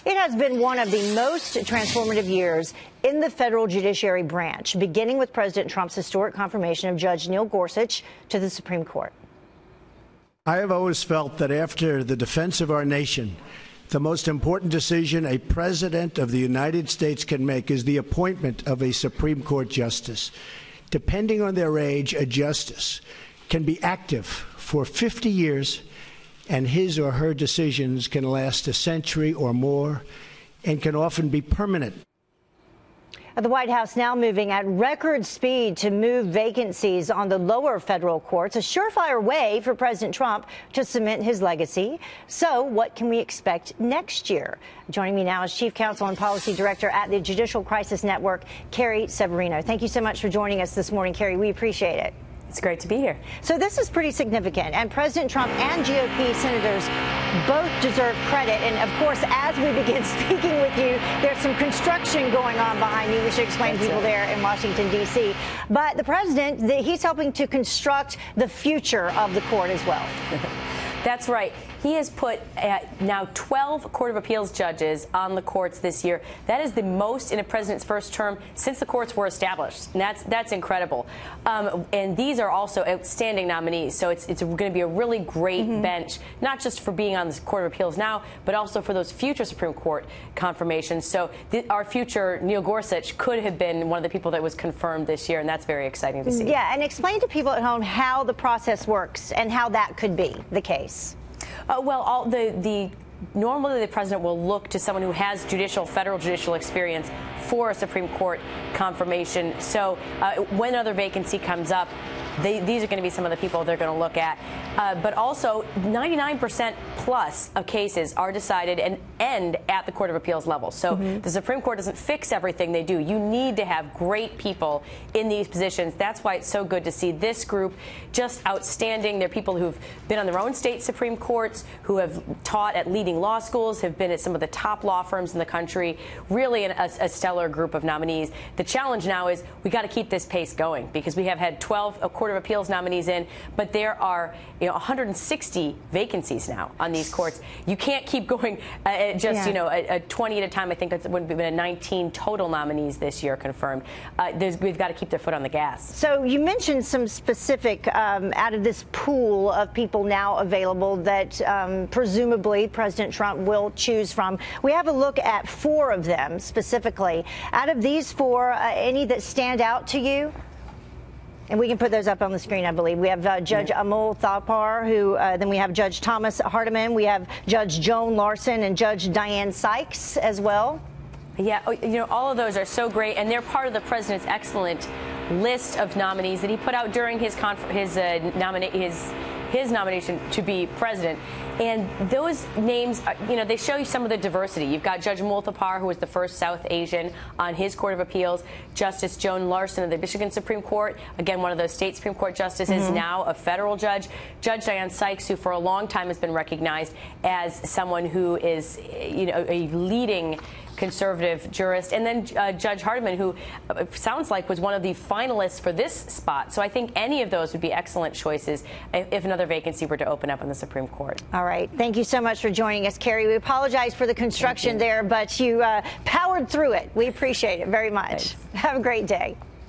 It has been one of the most transformative years in the federal judiciary branch, beginning with President Trump's historic confirmation of Judge Neil Gorsuch to the Supreme Court. I have always felt that after the defense of our nation, the most important decision a president of the United States can make is the appointment of a Supreme Court justice. Depending on their age, a justice can be active for 50 years, and his or her decisions can last a century or more and can often be permanent. The White House now moving at record speed to move vacancies on the lower federal courts, a surefire way for President Trump to cement his legacy. So what can we expect next year? Joining me now is Chief Counsel and Policy Director at the Judicial Crisis Network, Carrie Severino. Thank you so much for joining us this morning, Carrie. We appreciate it. It's great to be here. So this is pretty significant, and President Trump and GOP senators both deserve credit. And of course, as we begin speaking with you, there's some construction going on behind you. We should explain to people there in Washington, D.C. But the president, he's helping to construct the future of the court as well. That's right. He has put now 12 Court of Appeals judges on the courts this year. That is the most in a president's first term since the courts were established. And that's incredible. And these are also outstanding nominees. So it's going to be a really great bench, not just for being on the Court of Appeals now, but also for those future Supreme Court confirmations. So our future Neil Gorsuch could have been one of the people that was confirmed this year, and that's very exciting to see. Yeah, and explain to people at home how the process works and how that could be the case. Normally the president will look to someone who has federal judicial experience for a Supreme Court confirmation. So when another vacancy comes up, these are going to be some of the people they're going to look at. But also, 99% plus of cases are decided and end at the Court of Appeals level. So the Supreme Court doesn't fix everything they do. You need to have great people in these positions. That's why it's so good to see this group just outstanding. They're people who've been on their own state Supreme Courts, who have taught at leading law schools, have been at some of the top law firms in the country. Really a stellar group of nominees. The challenge now is we got to keep this pace going, because we have had 12 Court of Appeals nominees in, but there are 160 vacancies now on these courts. You can't keep going at 20 at a time. I think that's would have been 19 total nominees this year confirmed. We've got to keep their foot on the gas. So you mentioned some specific out of this pool of people now available that presumably President Trump will choose from. We have a look at 4 of them specifically. Out of these 4, any that stand out to you? And we can put those up on the screen, I believe. We have Judge Amol Thapar, who then we have Judge Thomas Hardiman. We have Judge Joan Larson and Judge Diane Sykes as well. Yeah, all of those are so great, and they're part of the president's excellent list of nominees that he put out during his nomination to be president. And those names, they show you some of the diversity. You've got Judge Amol Thapar, who was the first South Asian on his Court of Appeals. Justice Joan Larson of the Michigan Supreme Court, again, one of those state Supreme Court justices, now a federal judge. Judge Diane Sykes, who for a long time has been recognized as someone who is, a leading conservative jurist, and then Judge Hardiman, who sounds like was one of the finalists for this spot. So I think any of those would be excellent choices if another vacancy were to open up in the Supreme Court. All right. Thank you so much for joining us, Carrie. We apologize for the construction there, but you powered through it. We appreciate it very much. Thanks. Have a great day.